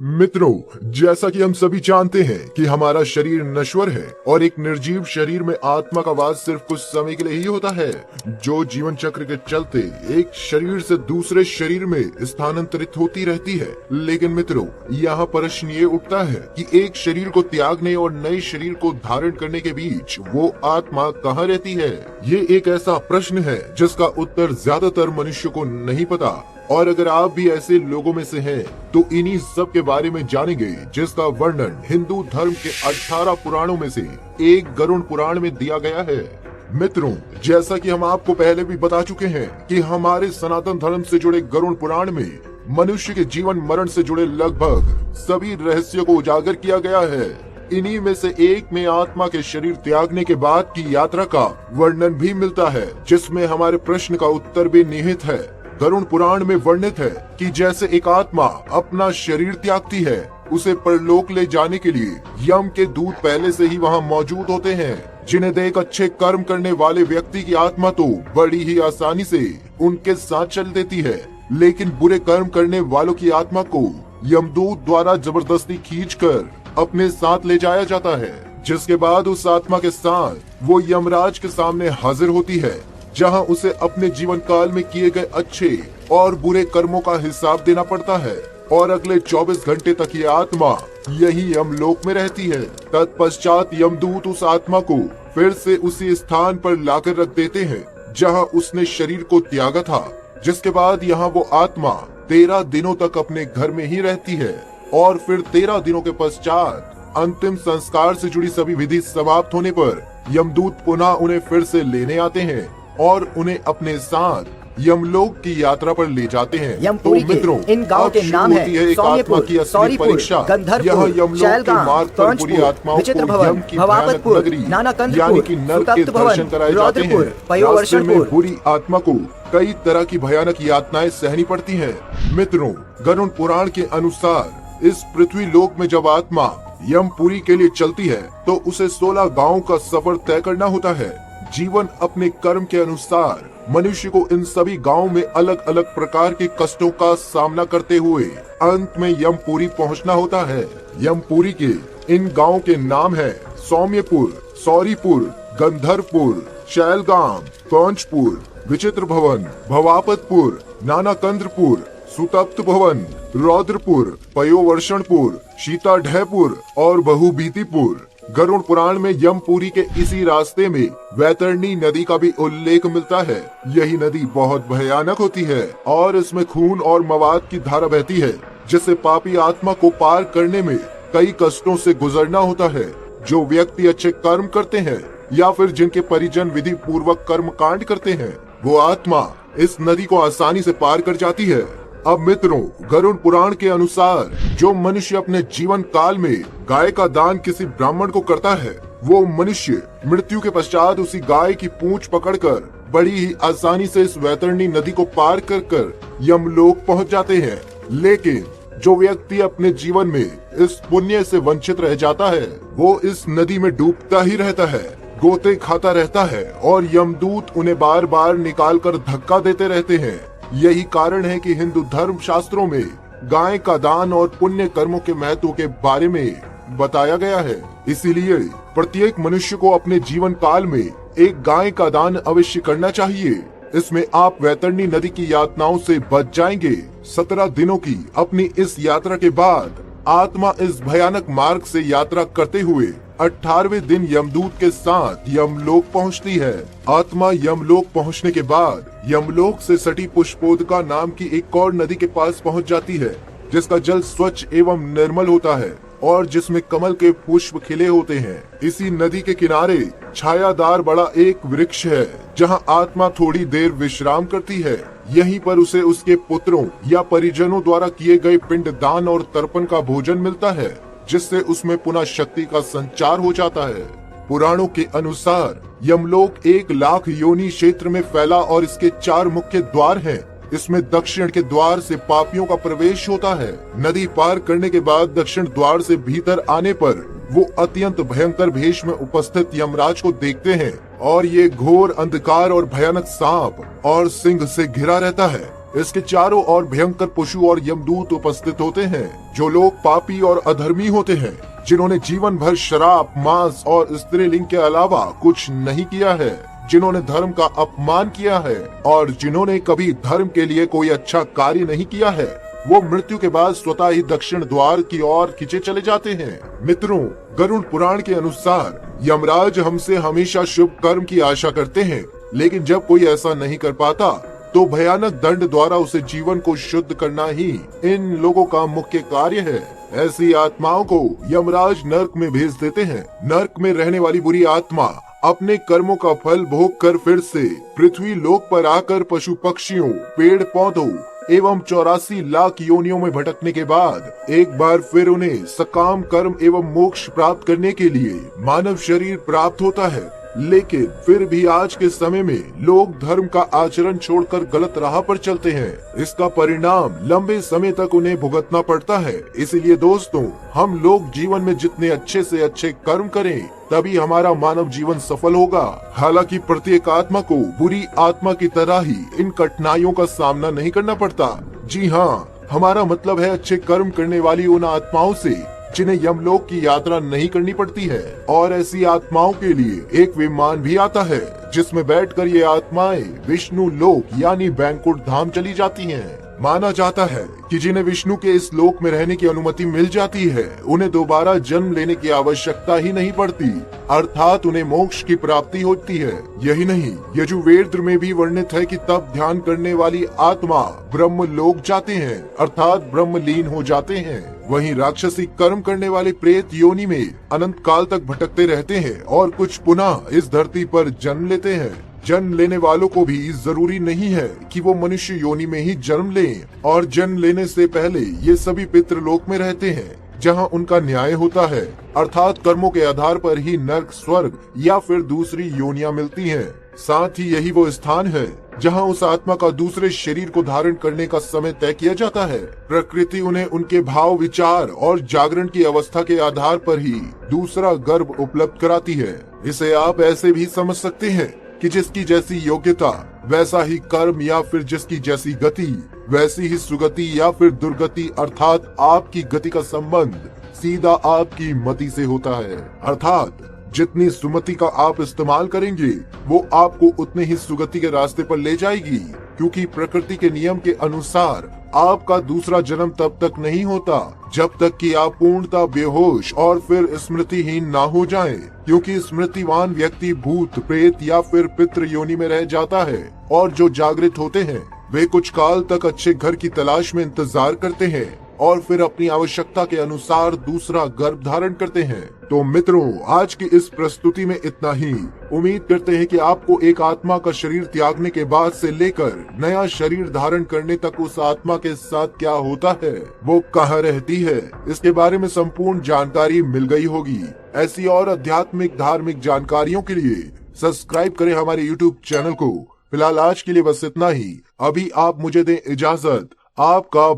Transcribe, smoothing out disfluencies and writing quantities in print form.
मित्रों, जैसा कि हम सभी जानते हैं कि हमारा शरीर नश्वर है और एक निर्जीव शरीर में आत्मा का वास सिर्फ कुछ समय के लिए ही होता है, जो जीवन चक्र के चलते एक शरीर से दूसरे शरीर में स्थानांतरित होती रहती है। लेकिन मित्रों, यहाँ प्रश्न ये उठता है कि एक शरीर को त्यागने और नए शरीर को धारण करने के बीच वो आत्मा कहाँ रहती है? ये एक ऐसा प्रश्न है जिसका उत्तर ज्यादातर मनुष्य को नहीं पता। और अगर आप भी ऐसे लोगों में से हैं, तो इन्हीं सब के बारे में जानेंगे, जिसका वर्णन हिंदू धर्म के 18 पुराणों में से एक गरुड़ पुराण में दिया गया है। मित्रों, जैसा कि हम आपको पहले भी बता चुके हैं कि हमारे सनातन धर्म से जुड़े गरुड़ पुराण में मनुष्य के जीवन मरण से जुड़े लगभग सभी रहस्यों को उजागर किया गया है। इन्हीं में से एक में आत्मा के शरीर त्यागने के बाद की यात्रा का वर्णन भी मिलता है, जिसमें हमारे प्रश्न का उत्तर भी निहित है। गरुड़ पुराण में वर्णित है कि जैसे एक आत्मा अपना शरीर त्यागती है, उसे परलोक ले जाने के लिए यम के दूत पहले से ही वहां मौजूद होते हैं, जिन्हें देख अच्छे कर्म करने वाले व्यक्ति की आत्मा तो बड़ी ही आसानी से उनके साथ चल देती है। लेकिन बुरे कर्म करने वालों की आत्मा को यमदूत द्वारा जबरदस्ती खींचकर अपने साथ ले जाया जाता है, जिसके बाद उस आत्मा के साथ वो यमराज के सामने हाजिर होती है, जहां उसे अपने जीवन काल में किए गए अच्छे और बुरे कर्मों का हिसाब देना पड़ता है। और अगले 24 घंटे तक ये आत्मा यही यमलोक में रहती है। तत्पश्चात यमदूत उस आत्मा को फिर से उसी स्थान पर लाकर रख देते हैं जहां उसने शरीर को त्यागा था, जिसके बाद यहाँ वो आत्मा 13 दिनों तक अपने घर में ही रहती है। और फिर 13 दिनों के पश्चात अंतिम संस्कार से जुड़ी सभी विधि समाप्त होने पर यमदूत पुनः उन्हें फिर से लेने आते हैं और उन्हें अपने साथ यमलोक की यात्रा पर ले जाते हैं। तो मित्रों, इन गांव के नाम है सौम्यपुर, सौरीपुर, गंधर्वपुर, शैलगांव, कंचपुर, विचित्रभवन, भवापतपुर, नानाकंदपुर, सुतप्तभवन, रौद्रपुर, पयोवर्षणपुर। बुरी आत्मा को कई तरह की भयानक यातनाएं सहनी पड़ती हैं। मित्रों, गरुड़ पुराण के अनुसार इस पृथ्वी लोक में जब आत्मा यमपुरी के लिए चलती है, तो उसे 16 गाँव का सफर तय करना होता है। जीवन अपने कर्म के अनुसार मनुष्य को इन सभी गांवों में अलग अलग प्रकार के कष्टों का सामना करते हुए अंत में यमपुरी पहुंचना होता है। यमपुरी के इन गांवों के नाम है सौम्यपुर, सौरीपुर, गंधर्वपुर, शैलगाम, कंचपुर, विचित्रभवन, भवापतपुर, नानाकंदपुर, सुतप्तभवन, रौद्रपुर, पयोवर्षणपुर, सीताढयपुर और बहुबीतीपुर। गरुड़ पुराण में यमपुरी के इसी रास्ते में वैतरणी नदी का भी उल्लेख मिलता है। यही नदी बहुत भयानक होती है और इसमें खून और मवाद की धारा बहती है, जिससे पापी आत्मा को पार करने में कई कष्टों से गुजरना होता है। जो व्यक्ति अच्छे कर्म करते हैं या फिर जिनके परिजन विधि पूर्वक कर्म कांड करते हैं, वो आत्मा इस नदी को आसानी से पार कर जाती है। अब मित्रों, गरुड़ पुराण के अनुसार जो मनुष्य अपने जीवन काल में गाय का दान किसी ब्राह्मण को करता है, वो मनुष्य मृत्यु के पश्चात उसी गाय की पूंछ पकड़कर बड़ी ही आसानी से इस वैतरणी नदी को पार कर यमलोक पहुंच जाते हैं। लेकिन जो व्यक्ति अपने जीवन में इस पुण्य से वंचित रह जाता है, वो इस नदी में डूबता ही रहता है, गोते खाता रहता है और यमदूत उन्हें बार बार निकाल कर धक्का देते रहते हैं। यही कारण है कि हिंदू धर्म शास्त्रों में गाय का दान और पुण्य कर्मों के महत्व के बारे में बताया गया है। इसीलिए प्रत्येक मनुष्य को अपने जीवन काल में एक गाय का दान अवश्य करना चाहिए। इसमें आप वैतरणी नदी की यातनाओं से बच जाएंगे। 17 दिनों की अपनी इस यात्रा के बाद आत्मा इस भयानक मार्ग से यात्रा करते हुए 18वें दिन यमदूत के साथ यमलोक पहुंचती है। आत्मा यमलोक पहुंचने के बाद यमलोक से सटी पुष्पोदका नाम की एक और नदी के पास पहुंच जाती है, जिसका जल स्वच्छ एवं निर्मल होता है और जिसमें कमल के पुष्प खिले होते हैं। इसी नदी के किनारे छायादार बड़ा एक वृक्ष है, जहां आत्मा थोड़ी देर विश्राम करती है। यहीं पर उसे उसके पुत्रों या परिजनों द्वारा किए गए पिंड दान और तर्पण का भोजन मिलता है, जिससे उसमें पुनः शक्ति का संचार हो जाता है। पुराणों के अनुसार यमलोक 1 लाख योनि क्षेत्र में फैला और इसके 4 मुख्य द्वार हैं। इसमें दक्षिण के द्वार से पापियों का प्रवेश होता है। नदी पार करने के बाद दक्षिण द्वार से भीतर आने पर वो अत्यंत भयंकर भेष में उपस्थित यमराज को देखते हैं और ये घोर अंधकार और भयानक सांप और सिंह से घिरा रहता है। इसके चारों ओर भयंकर पशु और यमदूत उपस्थित होते हैं, जो लोग पापी और अधर्मी होते हैं, जिन्होंने जीवन भर शराब, मांस और स्त्रीलिंग के अलावा कुछ नहीं किया है, जिन्होंने धर्म का अपमान किया है और जिन्होंने कभी धर्म के लिए कोई अच्छा कार्य नहीं किया है, वो मृत्यु के बाद स्वतः ही दक्षिण द्वार की ओर खींचे चले जाते हैं। मित्रों, गरुड़ पुराण के अनुसार यमराज हमसे हमेशा शुभ कर्म की आशा करते हैं, लेकिन जब कोई ऐसा नहीं कर पाता तो भयानक दंड द्वारा उसे जीवन को शुद्ध करना ही इन लोगों का मुख्य कार्य है। ऐसी आत्माओं को यमराज नर्क में भेज देते हैं। नर्क में रहने वाली बुरी आत्मा अपने कर्मों का फल भोग कर फिर से पृथ्वी लोक पर आकर पशु पक्षियों, पेड़ पौधों एवं 84 लाख योनियों में भटकने के बाद एक बार फिर उन्हें सकाम कर्म एवं मोक्ष प्राप्त करने के लिए मानव शरीर प्राप्त होता है। लेकिन फिर भी आज के समय में लोग धर्म का आचरण छोड़कर गलत राह पर चलते हैं। इसका परिणाम लंबे समय तक उन्हें भुगतना पड़ता है। इसीलिए दोस्तों, हम लोग जीवन में जितने अच्छे से अच्छे कर्म करें, तभी हमारा मानव जीवन सफल होगा। हालांकि प्रत्येक आत्मा को बुरी आत्मा की तरह ही इन कठिनाइयों का सामना नहीं करना पड़ता। जी हाँ, हमारा मतलब है अच्छे कर्म करने वाली उन आत्माओं से जिन्हें यमलोक की यात्रा नहीं करनी पड़ती है। और ऐसी आत्माओं के लिए एक विमान भी आता है, जिसमें बैठकर ये आत्माएं विष्णु लोक यानी बैंकुट धाम चली जाती हैं। माना जाता है कि जिन्हें विष्णु के इस लोक में रहने की अनुमति मिल जाती है, उन्हें दोबारा जन्म लेने की आवश्यकता ही नहीं पड़ती, अर्थात उन्हें मोक्ष की प्राप्ति होती है। यही नहीं, यजुर्वेद में भी वर्णित है कि तब ध्यान करने वाली आत्मा ब्रह्म लोक जाते हैं, अर्थात ब्रह्मलीन हो जाते हैं। वहीं राक्षसी कर्म करने वाले प्रेत योनि में अनंत काल तक भटकते रहते हैं और कुछ पुनः इस धरती पर जन्म लेते हैं। जन्म लेने वालों को भी जरूरी नहीं है कि वो मनुष्य योनि में ही जन्म लें, और जन्म लेने से पहले ये सभी पितृलोक में रहते हैं, जहां उनका न्याय होता है, अर्थात कर्मों के आधार पर ही नर्क, स्वर्ग या फिर दूसरी योनियां मिलती हैं। साथ ही यही वो स्थान है जहां उस आत्मा का दूसरे शरीर को धारण करने का समय तय किया जाता है। प्रकृति उन्हें उनके भाव, विचार और जागरण की अवस्था के आधार पर ही दूसरा गर्भ उपलब्ध कराती है। इसे आप ऐसे भी समझ सकते हैं कि जिसकी जैसी योग्यता वैसा ही कर्म, या फिर जिसकी जैसी गति वैसी ही सुगति या फिर दुर्गति, अर्थात आपकी गति का संबंध सीधा आपकी मति से होता है। अर्थात जितनी सुमति का आप इस्तेमाल करेंगे, वो आपको उतने ही सुगति के रास्ते पर ले जाएगी, क्योंकि प्रकृति के नियम के अनुसार आपका दूसरा जन्म तब तक नहीं होता जब तक कि आप पूर्णतः बेहोश और फिर स्मृतिहीन ना हो जाएं, क्योंकि स्मृतिवान व्यक्ति भूत, प्रेत या फिर पितृ योनि में रह जाता है, और जो जागृत होते हैं वे कुछ काल तक अच्छे घर की तलाश में इंतजार करते हैं और फिर अपनी आवश्यकता के अनुसार दूसरा गर्भ धारण करते हैं। तो मित्रों, आज की इस प्रस्तुति में इतना ही। उम्मीद करते हैं कि आपको एक आत्मा का शरीर त्यागने के बाद से लेकर नया शरीर धारण करने तक उस आत्मा के साथ क्या होता है, वो कहाँ रहती है, इसके बारे में संपूर्ण जानकारी मिल गई होगी। ऐसी और आध्यात्मिक, धार्मिक जानकारियों के लिए सब्सक्राइब करें हमारे YouTube चैनल को। फिलहाल आज के लिए बस इतना ही। अभी आप मुझे दें इजाजत। आपका